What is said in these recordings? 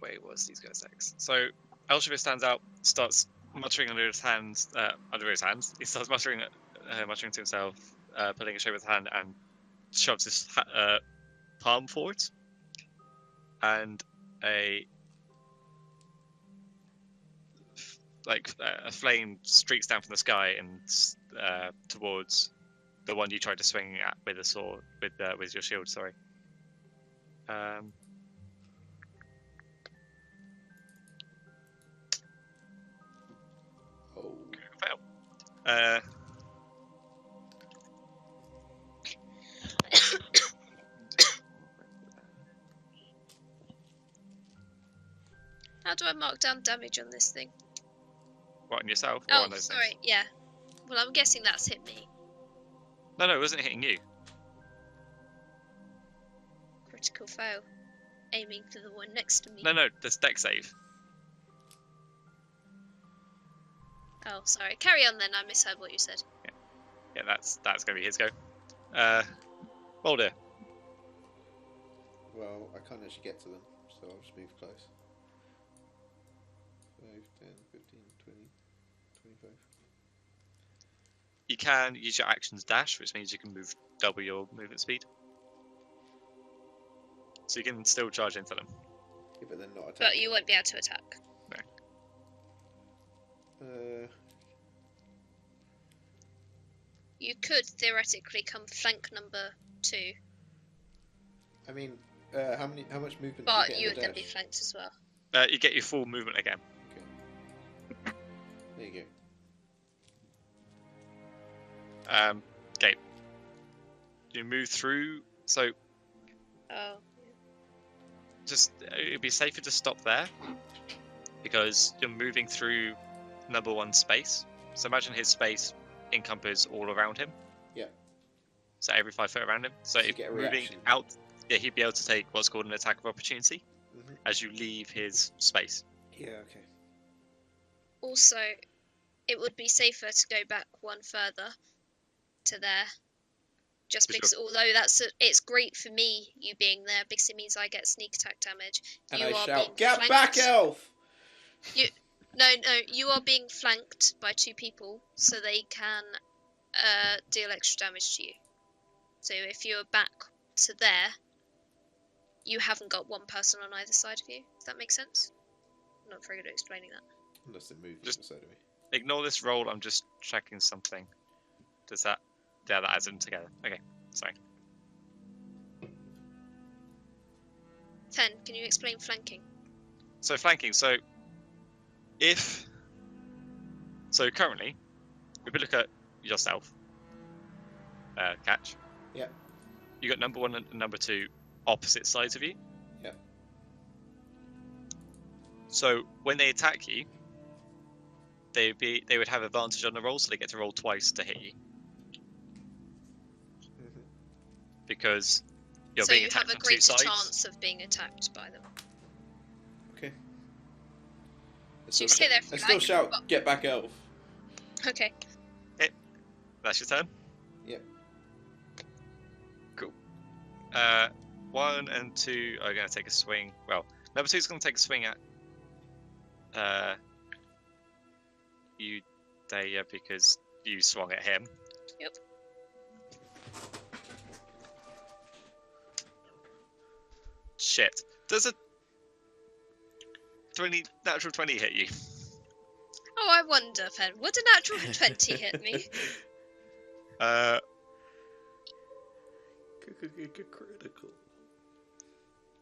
Wait, what's these guys next? So Elshevir stands out, starts muttering under his hands. He starts muttering to himself, pulling his shoulder with his hand, and shoves his palm forwards. And a flame streaks down from the sky and towards the one you tried to swing at with a sword, with your shield. Sorry. Fail. How do I mark down damage on this thing? What, on yourself? Or Oh, on those sorry, things? yeah. Well, I'm guessing that's hit me. No, it wasn't hitting you. Critical fail. Aiming for the one next to me. No, that's deck save. Oh, sorry. Carry on then, I misheard what you said. Yeah, that's going to be his go. Boulder. Well, I can't actually get to them, so I'll just move close. 5, 10, 15, 20, 25. You can use your actions dash, which means you can move double your movement speed. So you can still charge into them. Yeah, but then not attack. But you won't be able to attack. No. You could theoretically come flank number 2. I mean, how much movement? But do you you would get in then a be dash? flanked as well. You get your full movement again. Okay. There you go. Okay. You move through, so Oh. it'd be safer to stop there because you're moving through number 1 space. So imagine his space encompasses all around him. Yeah. So every 5 foot around him. So you if get a moving reaction. out, yeah, he'd be able to take what's called an attack of opportunity Mhm. as you leave his space. Yeah. Okay. Also, it would be safer to go back one further to there. Just For because, although it's great for me, you being there, because it means I get sneak attack damage. And you I are shout, being "Get flanked. back, elf!" No, you are being flanked by 2 people, so they can deal extra damage to you. So if you're back to there, you haven't got one person on either side of you. Does that make sense? I'm not very good at explaining that. Unless they move Just- beside of me. Ignore this roll, I'm just checking something. Does that... Yeah, that adds them together. Okay, sorry. 10, can you explain flanking? So flanking, so currently, if we look at yourself, Catch. Yeah. You got number 1 and number 2 opposite sides of you. Yeah. So when they attack you, they would have advantage on the roll, so they get to roll twice to hit you. Mhm. Because you're So being you attacked have a from 2 greater sides. chance of being attacked by them. Okay. So you stay there if I you still like. shout, "Get back, elf!" Okay. That's your turn. Yep. Cool. 1 and 2 are going to take a swing. Well, number 2 is going to take a swing at you, Daya, because you swung at him. Yep. Shit. Does a natural 20 hit you? Oh, I wonder, Fen. Would a natural 20 hit me? Critical.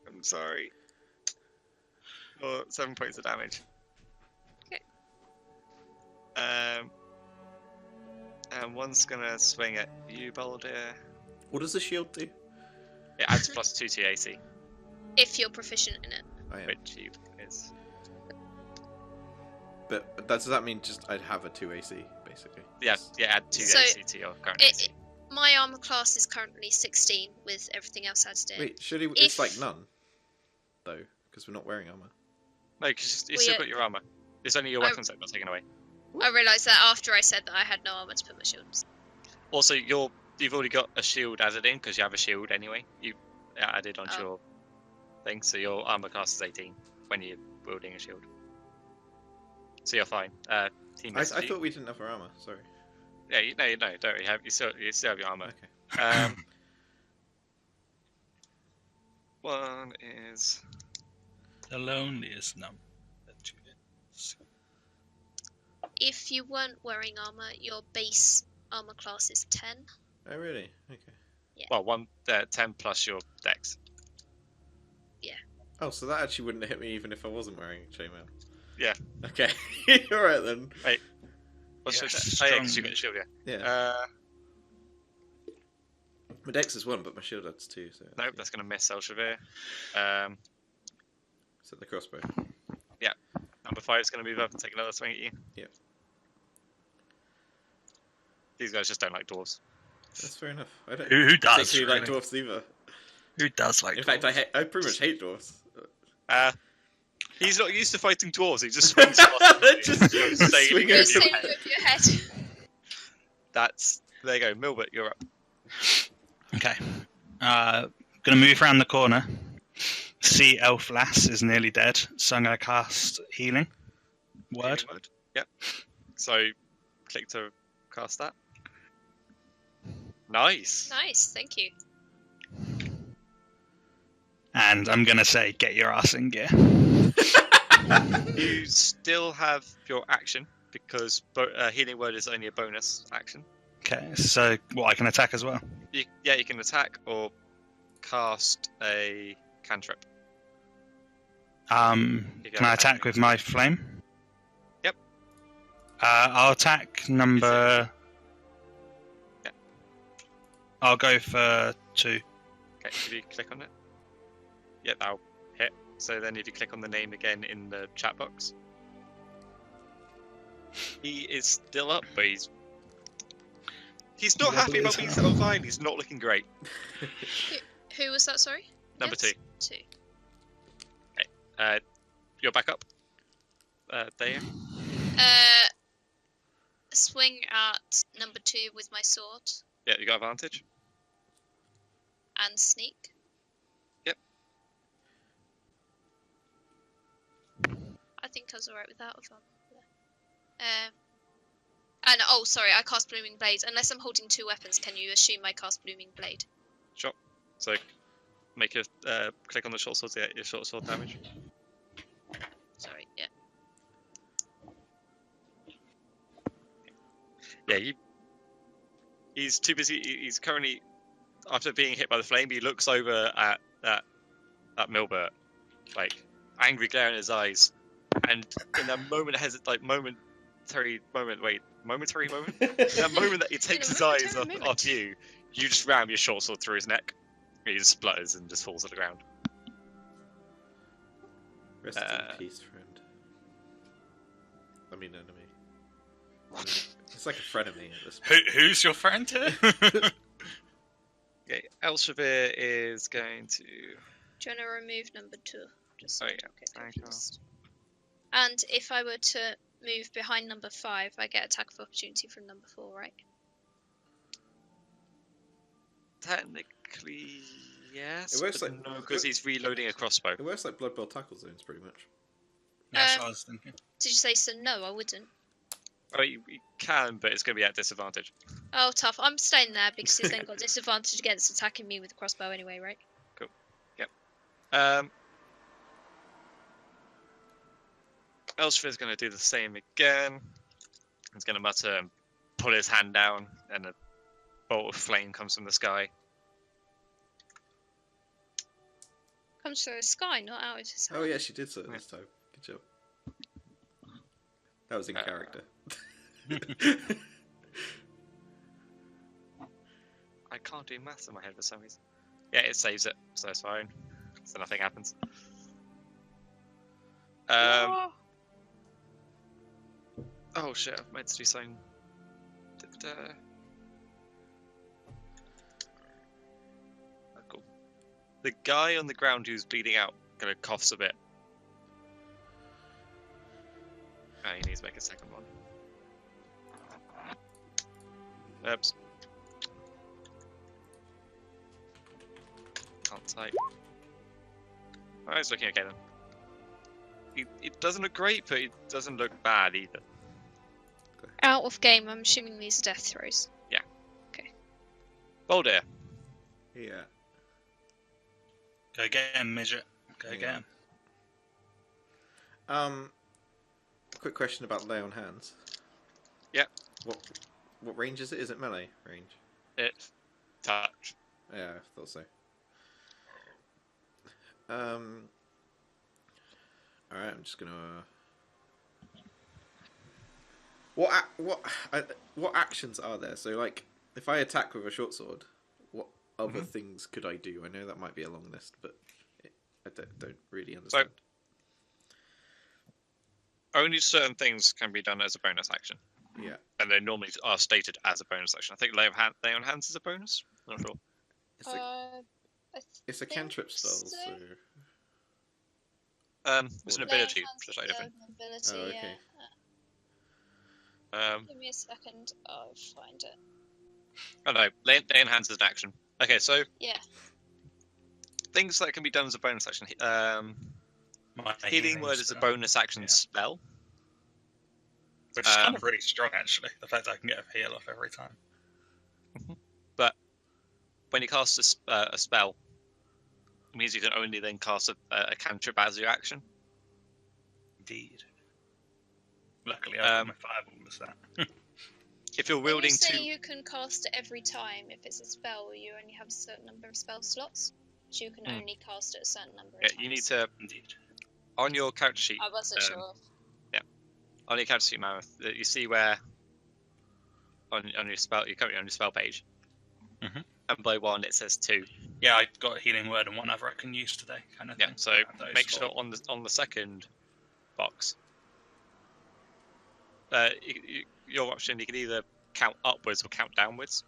I'm sorry. Oh, 7 points of damage. Okay. And one's gonna swing at you, Boulder. What does the shield do? It adds +2 to your AC, If you're proficient in it. I am. which you is. But does that mean just I'd have a 2 AC, basically? Yeah, add 2 So, AC to your current AC. My armor class is currently 16 with everything else added in. Wait, surely it's like none, though, because we're not wearing armor. No, because you Well, still yeah. got your armor. It's only your weapon set not taken away. I realised that after I said that I had no armor to put my shields. Also, you've already got a shield added in because you have a shield anyway. You added onto Oh. your thing, so your armor class is 18. when you're wielding a shield. So you're fine. Team I message you. thought we didn't have our armor. Sorry. Yeah, no, don't worry. You still have your armor. Okay. One is The loneliest number that you get. If you weren't wearing armor, your base armor class is 10. Oh really? Okay. well 10 plus your dex. Oh, so that actually wouldn't hit me even if I wasn't wearing chainmail. Yeah. Okay. All right then. What's Yeah, your dex? Oh, yeah, 'cause you got the shield. Yeah. Yeah. My dex is 1, but my shield adds 2. So Nope, that's gonna miss Elshevir. Is that the crossbow? Number 5 is gonna move up and take another swing at you. Yep. These guys just don't like dwarves. That's fair enough. I don't Who does? particularly like Really? dwarfs either. Who does like? In fact, dwarves? I pretty much hate dwarfs. He's not used to fighting dwarves. He just swings past them. Just sailing swing over over Same your head. with your head. There you go, Milbert, you're up. Okay. Gonna move around the corner. See Elf Lass is nearly dead, so I'm gonna cast Healing Word. Healing word. Yep. So click to cast that. Nice. Nice, thank you. And I'm gonna say, get your ass in gear. You still have your action because healing word is only a bonus action. Okay, so I can attack as well. You can attack or cast a cantrip. Can I attack with my flame? Yep. I'll attack number. Yep. I'll go for 2. Okay, if you click on it. Yeah, that'll hit. So then if you click on the name again in the chat box. He is still up, but he's not happy about being set on fire. He's not looking great. Who was that, sorry? Number Yes? 2. 2. You're back up. There. Swing at number 2 with my sword Yeah, you got advantage. and sneak. Yep. I think I was alright with that. And oh, sorry, I cast Blooming Blade. Unless I'm holding 2 weapons, can you assume I cast Blooming Blade? Sure. So make a click on the short sword to get your short sword damage. Sorry, yeah. Yeah, he's too busy. He's currently, after being hit by the flame, he looks over at Milbert, like angry glare in his eyes, and in that momentary moment, in that moment that he takes his eyes off you, you just ram your short sword through his neck. He just splutters and just falls to the ground. Rest in peace, friend. I mean, enemy. It's like a frenemy at this point. Who's your friend here? Okay, Elshevir is going to. Do you want to remove number 2? Just Oh, so I yeah. don't get Thank you. confused. And if I were to move behind number 5, I get attack of opportunity from number 4, right? Technically, yes. It works but like- no, because he's reloading a crossbow. It works like Blood Bowl tackle zones, pretty much. That's what I was thinking. Did you say so? No, I wouldn't. Oh, you can, but it's going to be at disadvantage. Oh, tough. I'm staying there because he's then got disadvantage against attacking me with a crossbow anyway, right? Elshvir's going to do the same again. He's going to mutter and pull his hand down, and a bolt of flame comes from the sky. Comes through the sky, not out of his hand. Oh yeah, she did so this time. Good job. That was in character. I can't do maths in my head for some reason. Yeah, it saves it, so it's fine. So nothing happens. Oh shit, I've meant to do something. Oh, cool. The guy on the ground who's bleeding out kind of coughs a bit. Oh, he needs to make a second one. Oops. Can't type. Oh, it's looking okay then. It doesn't look great, but it doesn't look bad either. Out of game, I'm assuming these are death throws. Boulder. Yeah. Go get him, midget. Go get him. Quick question about lay on hands. Yeah. What range is it? Is it melee range? It's touch. Yeah, I thought so. Alright, I'm just gonna. What actions are there? So, like, if I attack with a short sword, what other things could I do? I know that might be a long list, but I don't really understand. Only certain things can be done as a bonus action. Yeah. And they normally are stated as a bonus action. I think lay on hands is a bonus. I'm not sure. It's a cantrip spell, so. It's an ability, just like different. Ability, Oh, okay. Give me a second, I'll find it. Oh no, lay on hands is an action. Okay, so Yeah. things that can be done as a bonus action. My Healing word is a bonus action spell. Which is kind of really strong, actually. The fact that I can get a heal off every time. But when you cast a spell, it means you can only then cast a cantrip as your action. Indeed. Luckily, I've got my fireball as that. If you're When wielding you say two, you can cast it every time, if it's a spell, you only have a certain number of spell slots, so you can only cast it a certain number of times. you need to Indeed. on your character sheet. I wasn't sure. On your character sheet, Mammoth, you see where on your spell, you're currently on your spell page, Mhm. and below 1 it says 2. Yeah, I got a healing word and one other I can use today, kind of Yeah, thing. so Those make four. sure on the second box, your option, you can either count upwards or count downwards.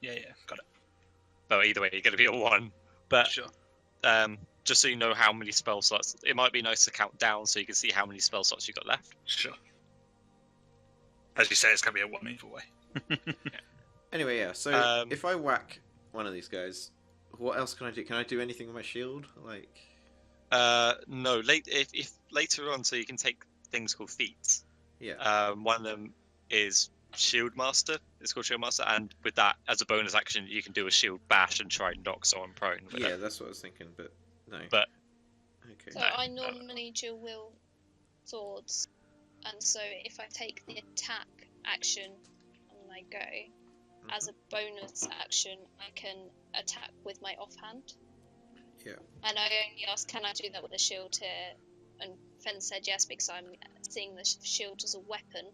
Yeah, got it. But either way, you're going to be a 1. But Sure. just so you know how many spell slots, it might be nice to count down so you can see how many spell slots you got left. Sure. As you say, it's going to be a 1 either way. Anyway, yeah. So if I whack one of these guys, what else can I do? Can I do anything with my shield? Like. No. If later on, so you can take things called feats. Yeah. One of them is Shield Master. It's called Shield Master, and with that, as a bonus action, you can do a shield bash and try and knock someone prone. With Yeah, it. that's what I was thinking, but no. But- Okay. So I normally dual wield swords, and so if I take the attack action on my go, as a bonus action, I can attack with my offhand. Yeah. And I only asked, can I do that with a shield here? And Fen said yes, because I'm seeing the shield as a weapon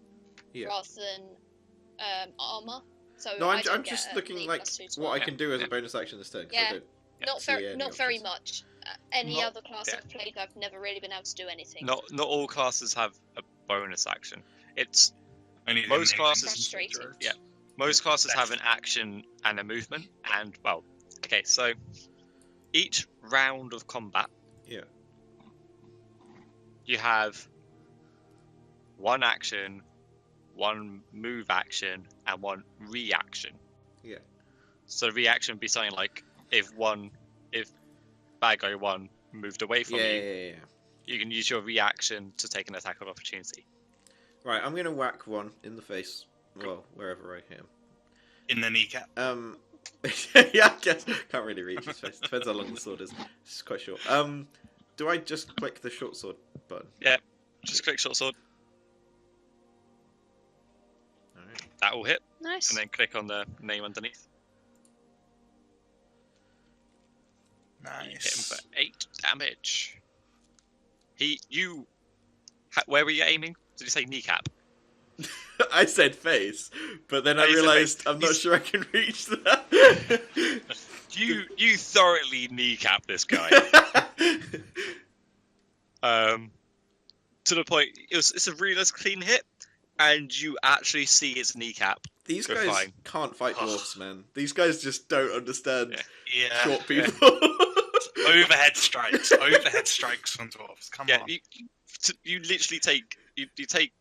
Yeah. rather than armor. So No, I I'm don't just get looking the like +2 to what I armor. can do as a bonus action this turn. 'Cause Yeah. I don't Not see any very options. much. Any Not- other class I've played, I've never really been able to do anything. Not all classes have a bonus action. It's Only the Most amazing classes- Frustrating. druids. Yeah. most classes have an action and a movement, and well, okay, so each round of combat, Yeah. you have one action, one move action, and one reaction. Yeah. So the reaction would be something like if bad guy 1 moved away from Yeah, you, yeah, yeah. you can use your reaction to take an attack of opportunity. Right, I'm gonna whack one in the face. Well, wherever I am. In the kneecap. Yeah, I guess can't really reach his face. Depends how long the sword is. It's quite short. Do I just click the short sword button? Just click short sword, Alright. that will hit, Nice. and then click on the name underneath. You hit him for 8 damage. Where were you aiming? Did you say kneecap? I said face, but then Oh, I you said realised face. I'm not He's- sure I can reach that. You thoroughly kneecap this guy. To the point, it's a really nice clean hit, and you actually see its kneecap. These Go guys fine. can't fight dwarfs, man. These guys just don't understand Yeah. Yeah. short people. Overhead strikes. Overhead strikes on dwarves. Come Yeah, on. you literally take you take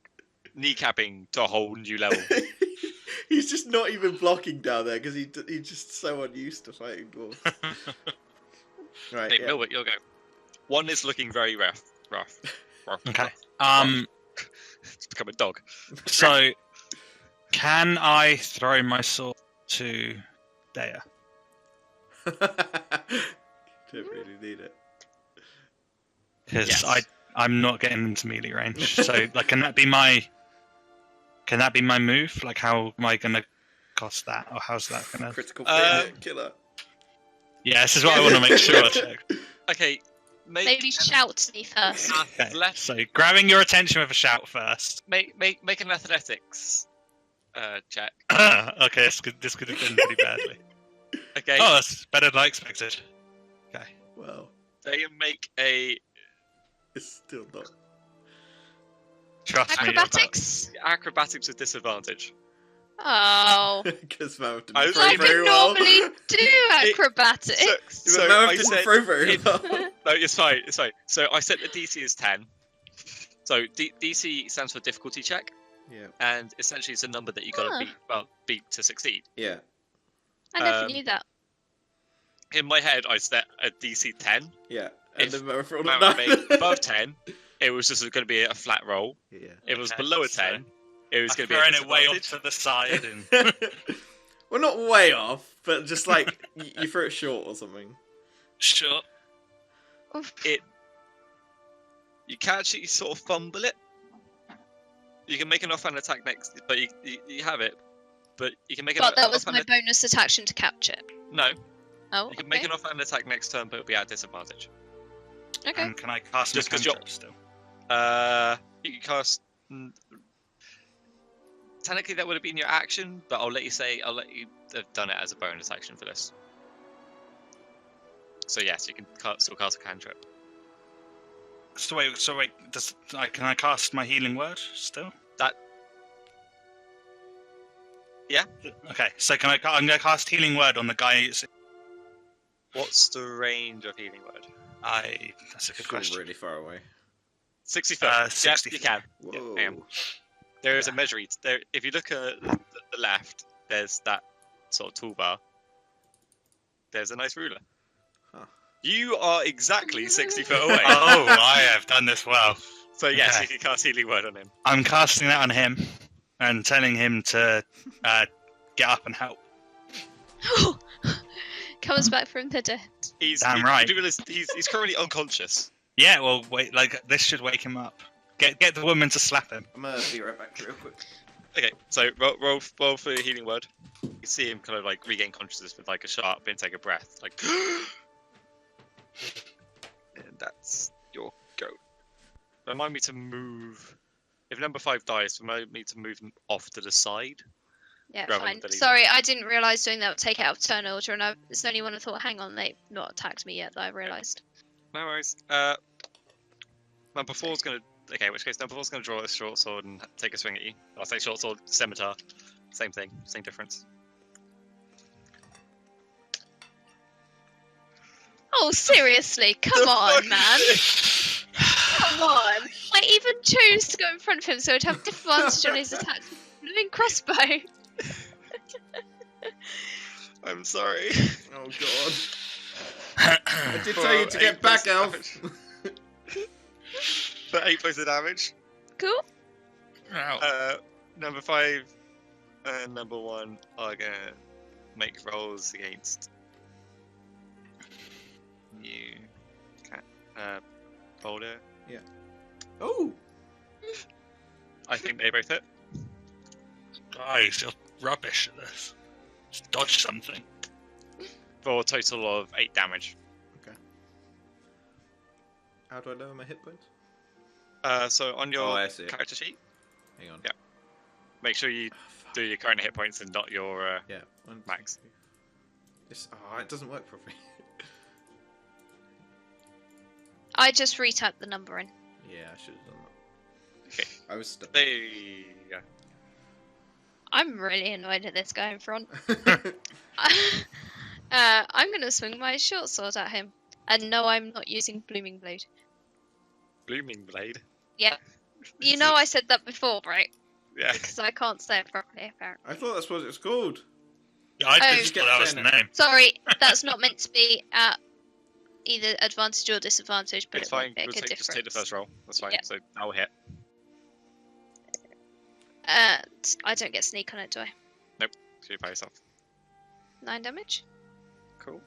kneecapping to a whole new level. He's just not even blocking down there because he's just so unused to fighting dwarves. Right, Hey, yeah. Milbert, you'll go. 1 is looking very rough. Rough. Okay. It's become a dog. So, can I throw my sword to Dea? Don't really need it. Because Yes. I'm not getting into melee range. So, like, can that be my move? Like, how am I gonna cost that, or how's that gonna? Critical failure killer. Yeah, this is what I want to make sure. Check. Okay. Maybe shout to me first. Okay. So, grabbing your attention with a shout first. Make an athletics check. Okay, this could have been pretty badly. Okay. Oh, that's better than I expected. Okay. Well, They make a it's still not. Trust me. Acrobatics? acrobatics with disadvantage. Oh. Because Mammoth I didn't was throw I very would well. normally do acrobatics. So But Mammoth I didn't said throw very well. no, it's fine. It's fine. So I set the DC as 10. So DC stands for difficulty check, Yeah. and essentially it's a number that you got to beat to succeed. Yeah. I never knew that. In my head, I set a DC 10. Yeah. If And then Mammoth rolled a Mammoth 9. made above 10, it was just going to be a flat roll. Yeah. If it was Okay, below a so 10, it was going to be throwing a it way off disadvantage. to the side. And... Well, not way off, but just like you throw it short or something. Sure. You can actually sort of fumble it. You can make an offhand attack next, but you have it. But you can make But an that was offhand my bonus action to catch it. No, Oh, you can make an offhand attack next turn, but it'll be at disadvantage. Okay. And can I cast my Just 'cause you're- cantrip still? You can cast. Technically, that would have been your action, but I'll let you have done it as a bonus action for this. So yes, you can still cast a cantrip. So wait. Can I cast my healing word still? Yeah. Okay. So I'm gonna cast healing word on the guy. What's the range of healing word? That's a good Still question. really far away. 60 foot. 60 Yep, you can. Whoa. Yeah, there is a measure. There, if you look at the left, there's that sort of toolbar. There's a nice ruler. Huh. You are exactly 60 foot away. Oh, I have done this well. So yes, Okay. you can cast healing word on him. I'm casting that on him and telling him to get up and help. Comes back from the dead. Damn right. You do realise he's currently unconscious. Yeah, well, wait. Like this should wake him up. Get the woman to slap him. I'm gonna be right back real quick. Okay, so roll for your healing word. You see him kind of like regain consciousness with like a sharp intake of breath, like. And that's your go. Remind me to move. If number 5 dies, remind me to move them off to the side. Yeah, Rather fine. than the Sorry, I didn't realise doing that would take it out of turn order, and it's only when I thought, hang on, they've not attacked me yet that I realised. No worries. Number 4's gonna. Okay, in which case number 4's gonna draw a short sword and take a swing at you. I'll say short sword, scimitar. Same thing, same difference. Oh, seriously, come on, man. Come on. I even chose to go in front of him so I'd have disadvantage on his attack. Living crossbow. I'm sorry. Oh god. I did tell you to get back, Elf. For 8 points of damage. Cool. Number 5 and number 1 are gonna make rolls against you. Boulder. Oh. I think they both hit. Guys, you're rubbish at this. Just dodge something. For a total of 8 damage. How do I lower my hit points? So on your I see. character sheet, Hang on. Yeah. make sure you do your current hit points and not your Yeah. 1, 2, max. 3. This, it doesn't work properly. I just retapped the number in. Yeah, I should have done that. Okay. I was stuck. Yeah. I'm really annoyed at this guy in front. I'm going to swing my short sword at him. And no, I'm not using Blooming Blade. Blooming Blade. Yep. You know I said that before, right? Yeah. Because I can't say it properly, apparently. I thought that's what it was called. Yeah, I Oh. just thought that was the name. Sorry, that's not meant to be at either advantage or disadvantage, but It's it won't fine. make We'll a difference. just take the first roll. That's fine. Yeah. So I'll hit. I don't get sneak on it, do I? So you by yourself. 9 damage. Cool.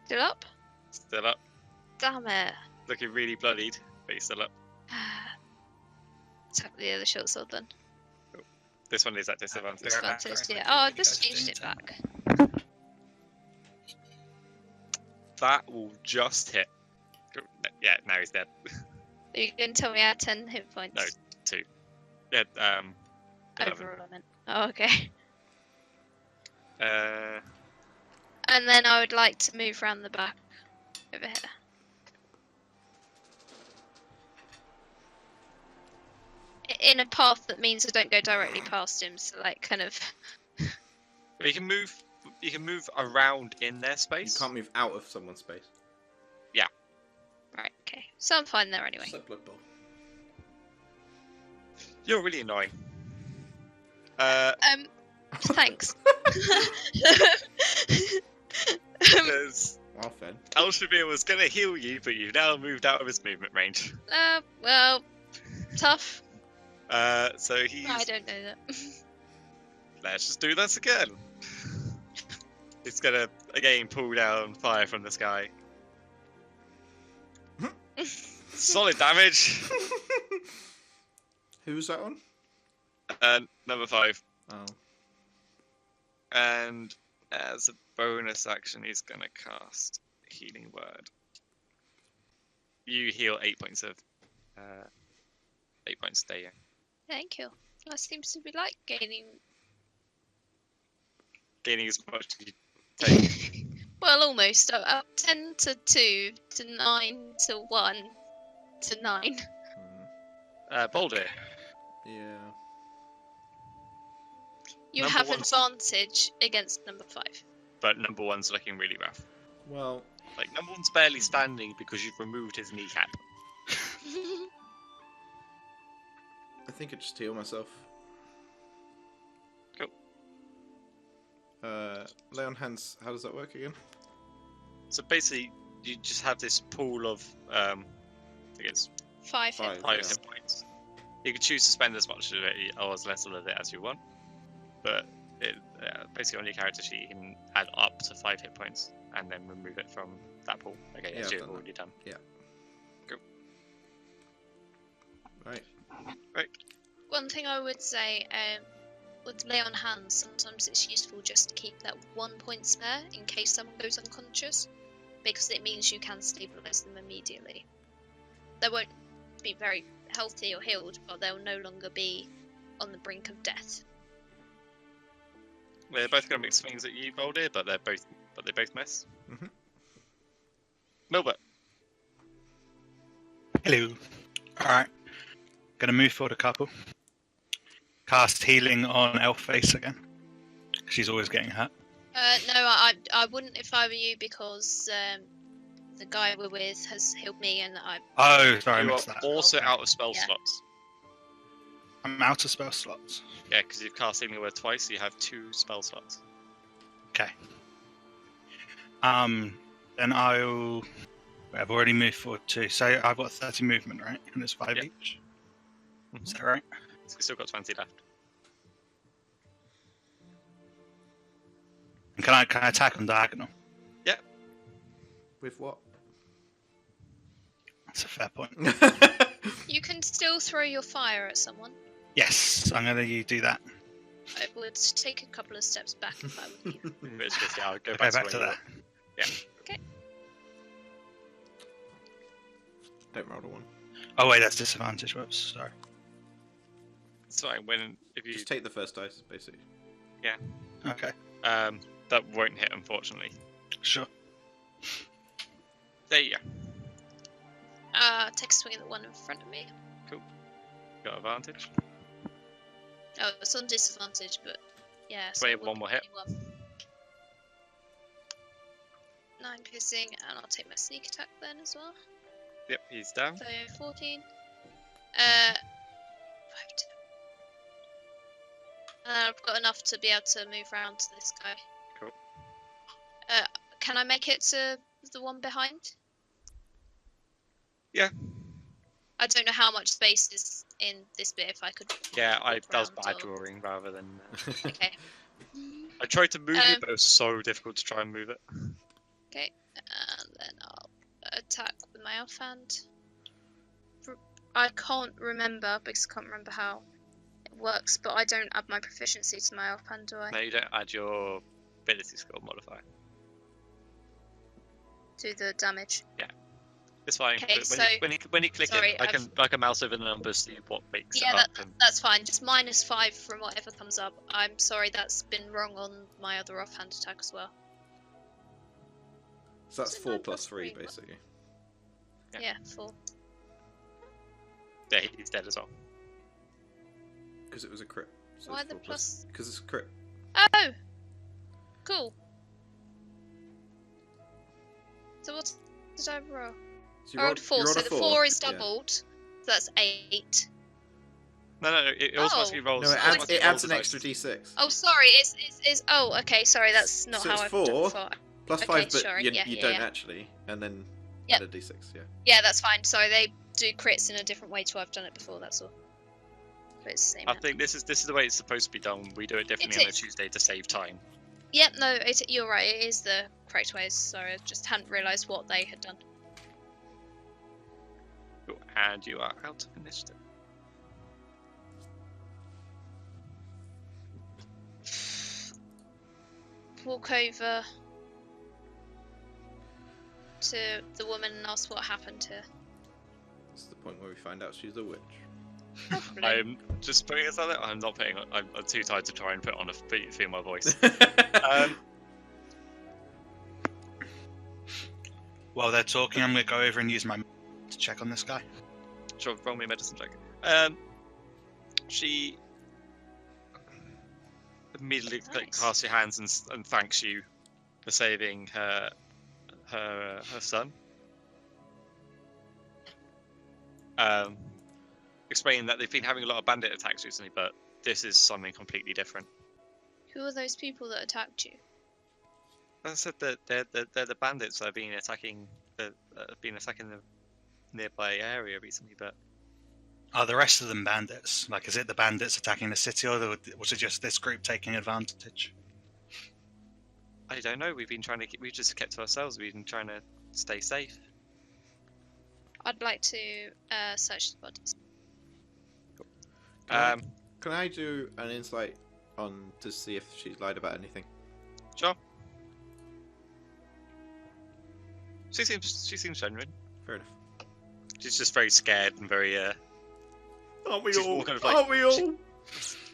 Still up? Still up. Damn it. Looking really bloodied, but he's still up. Attack the other short sword then. This one is at disadvantage. Disadvantage, yeah. Oh, I just changed it back. That will just hit. Yeah, now he's dead. Are you going to tell me I had 10 hit points? No. 2. Yeah, 11. Overall, I meant. Oh, okay. Uh, And then I would like to move around the back over here. In a path that means I don't go directly past him, so like kind of. you can move. You can move around in their You space. can't move out of someone's space. Right, okay. So I'm fine there anyway. It's like Blood Bowl. You're really annoying. Thanks. There's Well, Fed. Elshavir was gonna heal you, but you've now moved out of his movement range. Well, tough. So he's. I don't know that. Let's just do this again. He's gonna again pull down fire from the sky. Solid damage. Who's that on? Number 5. Oh. And as a bonus action, he's gonna cast Healing Word. You heal 8 points of 8 points staying. Thank you. That seems to be like gaining. Gaining as much as you take. Well, almost. Up 10 to 2 to 9 to 1 to 9. Boulder. Yeah. You Number have one's- advantage against number 5. But number 1's looking really rough. Well, Like, number 1's barely standing because you've removed his kneecap. I think I just heal myself. Cool. Lay on hands. How does that work again? So basically, you just have this pool of, I think it's 5 Five. hit 5 points. hit points. You can choose to spend as much of it or as little of it as you want. But basically on your character sheet, you can add up to 5 hit points and then remove it from that pool. Okay, Yeah, as I've you've done that. already done. Right. One thing I would say, with lay on hands, sometimes it's useful just to keep that 1 point spare in case someone goes unconscious, because it means you can stabilize them immediately. They won't be very healthy or healed, but they'll no longer be on the brink of death. They're both going to make swings at you, Boulder, but they both miss. Mhm. Milbert. Hello. Alright. Gonna move forward a couple. Cast healing on Elfface again. She's always getting hurt. No, I wouldn't if I were you, because the guy we're with has healed me, and I. Oh, sorry, I You are missed that. also out of spell Yeah. slots. I'm out of spell slots. Yeah, because you've cast Healing Word twice, so you have 2 spell slots. Okay. Then I'll. I've already moved forward 2, so I've got 30 movement, right? And there's 5 Yep. each. Is that right? So you've still got 20 left. And can I attack on diagonal? With what? That's a fair point. You can still throw your fire at someone. Yes, I'm gonna do that. I would take a couple of steps back if I were you. In which case, yeah, I'll go Go back, back to where you that. were. Don't roll a 1. Oh wait, that's disadvantage. Whoops, sorry. It's fine. If you Just take the first dice, basically. Okay, that won't hit, unfortunately. sure. There you go. Take a swing at the one in front of me. Got advantage. Oh, it's on disadvantage, but yeah. So Wait, it would one more hit. be 1. 9 piercing, and I'll take my sneak attack then as well. Yep, he's down. So 14. 5, 10. And I've got enough to be able to move around to this guy. Cool. Can I make it to the one behind? Yeah. I don't know how much space is in this bit. If I could. Yeah, walk that was around bad or- drawing rather than. Okay. I tried to move it, Um, but it was so difficult to try and move it. Okay, and then I'll attack with my offhand. I can't remember because I can't remember how it works, but I don't add my proficiency to my offhand, do I? No, you don't add your ability skill modifier. Do the damage. It's fine. Okay, but so- when you click sorry, it, I can mouse over the numbers, see what makes Yeah, it up. And that's fine. Just -5 from whatever comes up. I'm sorry, that's been wrong on my other offhand attack as well. So that's Is it 4 9 plus plus 3, 3? basically. Yeah. Yeah, 4. yeah, he's dead as well. Because it was a crit. So Why it's the 4 plus? Because it's a crit. Oh, cool. So what did I roll? So I rolled 4, you rolled so a the 4. 4 is Yeah. doubled. So that's 8. No, it automatically rolls. No, it automatically adds rolls an the extra dice. d6. Oh, sorry. It's oh, okay. Sorry, that's not So how it's I've done 4. before. Plus Okay, 5, but sorry. you Yeah, don't yeah. actually. And then Yep. add a d6, yeah. Yeah, that's fine. Sorry, they do crits in a different way to how I've done it before. That's all. But it's the same. I now. think this is the way it's supposed to be done. We do it differently It on a is. Tuesday to save time. Yep. No, you're right. It is the correct way. Sorry, I just hadn't realised what they had done. Cool. And you are out of initiative. Walk over to the woman and ask what happened to her. It's the point where we find out she's a witch. Probably. I'm just putting it on it. I'm not putting. I'm too tired to try and put on a female voice. While they're talking, I'm going to go over and use my to check on this guy. Sure, roll me a medicine check. She immediately Nice. casts your hands and thanks you for saving her son. Explaining that they've been having a lot of bandit attacks recently, but this is something completely different. Who are those people that attacked you? As I said, that they're the bandits that have been attacking the nearby area recently, but Are the rest of them bandits? Like, is it the bandits attacking the city, or was it just this group taking advantage? I don't know. We've just kept to ourselves. We've been trying to stay safe. I'd like to search the bodies. Can I do an insight on to see if she's lied about anything? Sure. She seems genuine. Fair enough. She's just very scared and very Aren't we She's all? more kind of like- Aren't we all?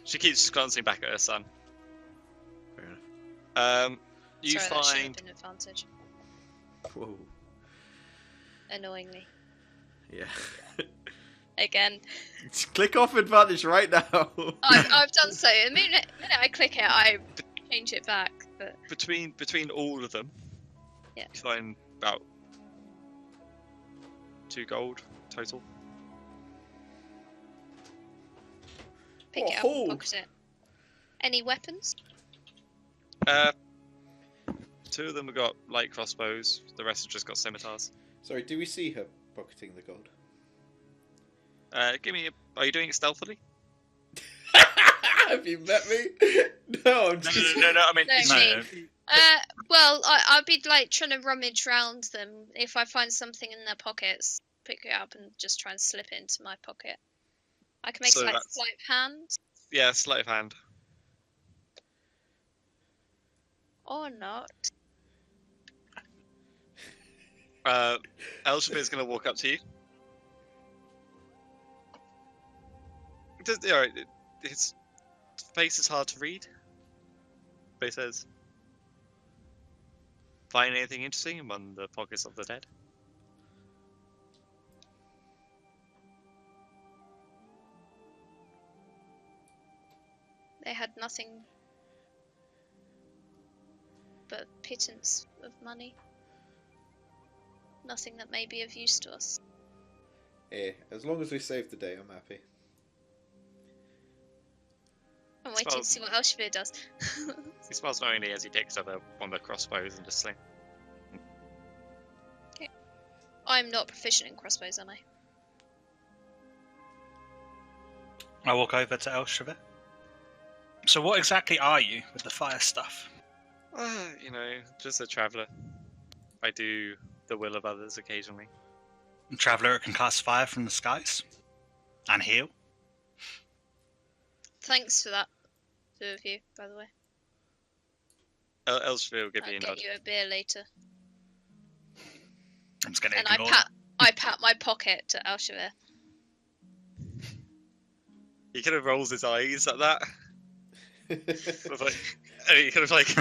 She keeps just glancing back at her son. Fair enough. You Sorry, that should have find been advantage. Whoa. Annoyingly. Yeah. Again. Click off advantage right now. I've done so. The minute I click it, I change it back. But between all of them. Yeah. You find about 2 gold total. pick it up Oh. and pocket it. Any weapons? 2 of them have got light crossbows. The rest have just got scimitars. Sorry, do we see her pocketing the gold? Are you doing it stealthily? Have you met me? No, I'm just... No. I mean, No, no. Well, I'll be like trying to rummage around them. If I find something in their pockets, pick it up and just try and slip it into my pocket. I can make So like that's- sleight of hand Yeah, sleight of hand. or not. Elshbit is going to walk up to you. His face is hard to read, but he says, "Find anything interesting among the pockets of the dead?" They had nothing but pittance of money. Nothing that may be of use to us. As long as we save the day, I'm happy. And waiting to see what Elshvir does. He smiles knowingly as he picks up one of the crossbows and just sling. I'm not proficient in crossbows, am I? I walk over to Elshvir. So what exactly are you with the fire stuff? Just a traveller. I do the will of others occasionally. A traveller can cast fire from the skies and heal. Thanks for that, two of you, by the way. Elshvir will give I'll you a get nod. you a beer later. I'm just going to And ignore I pat my pocket to Elshvir. He kind of rolls his eyes at that. Sort of and he kind of like,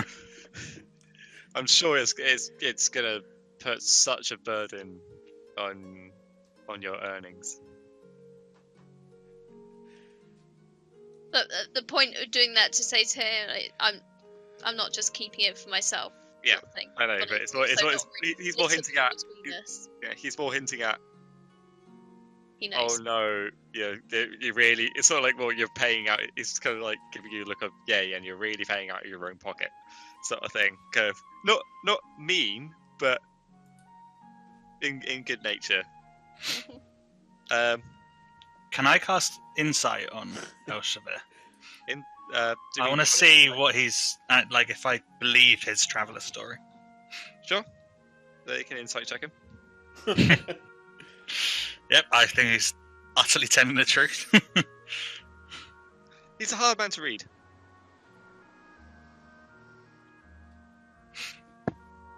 I'm sure it's gonna put such a burden on your earnings. But the point of doing that to say to him, like, I'm not just keeping it for myself. Yeah, sort of thing, I know, but it's more he's more hinting at. He's more hinting at. He knows. Oh no, you really. It's not like, well, you're paying out. It's kind of like giving you a look of and you're really paying out of your own pocket, sort of thing. Kind of not mean, but in good nature. Can I cast insight on Elshvir? I want to see what he's like. If I believe his traveller story. Sure. They can insight check him. Yep, I think he's utterly telling the truth. He's a hard man to read.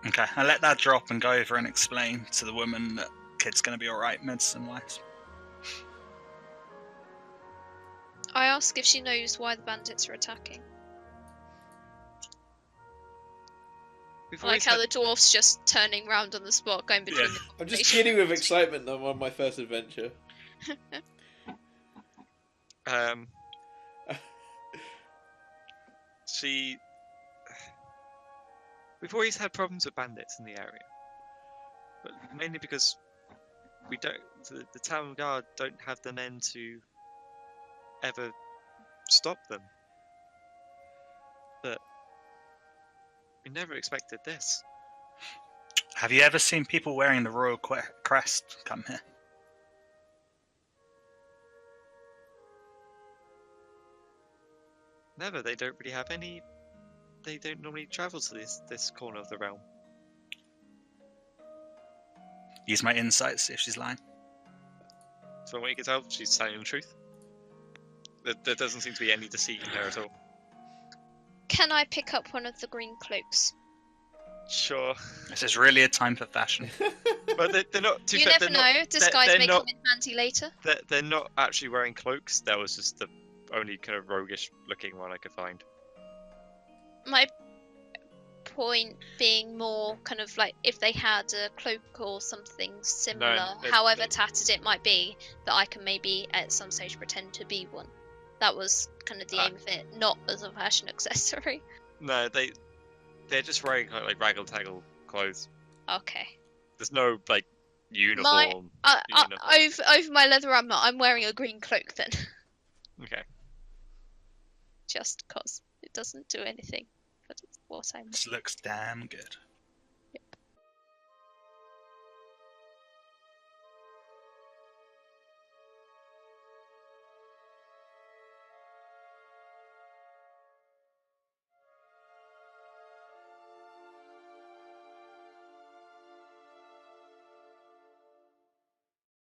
Okay, I let that drop and go over and explain to the woman that kid's going to be alright medicine-wise. I ask if she knows why the bandits are attacking. We've I like always how had- the dwarf's just turning round on the spot, going between the I'm just conversation. giddy with excitement that I'm on my first adventure. We've always had problems with bandits in the area, but mainly because the town guard don't have the men to ever stop them. But we never expected this. Have you ever seen people wearing the royal crest come here? Never. They don't really have any. They don't normally travel to this corner of the realm. Use my insights, see if she's lying. So when you can tell, she's telling the truth. There doesn't seem to be any deceit in her at all. Can I pick up one of the green cloaks? Sure, This is really a time for fashion. but they're not. You never know. Disguise they're may not- come in handy later. They're not actually wearing cloaks. That was just the only kind of roguish looking one I could find. My point being more kind of like if they had a cloak or something similar, they- however they- tattered it might be, that I can maybe at some stage pretend to be one. That was kind of the aim of it, not as a fashion accessory. No, they're just wearing kind of like raggle-taggle clothes. Okay. There's no like uniform. Over my leather armor, I'm wearing a green cloak then. Okay. Just cause it doesn't do anything, but it's what I'm. This looks damn good.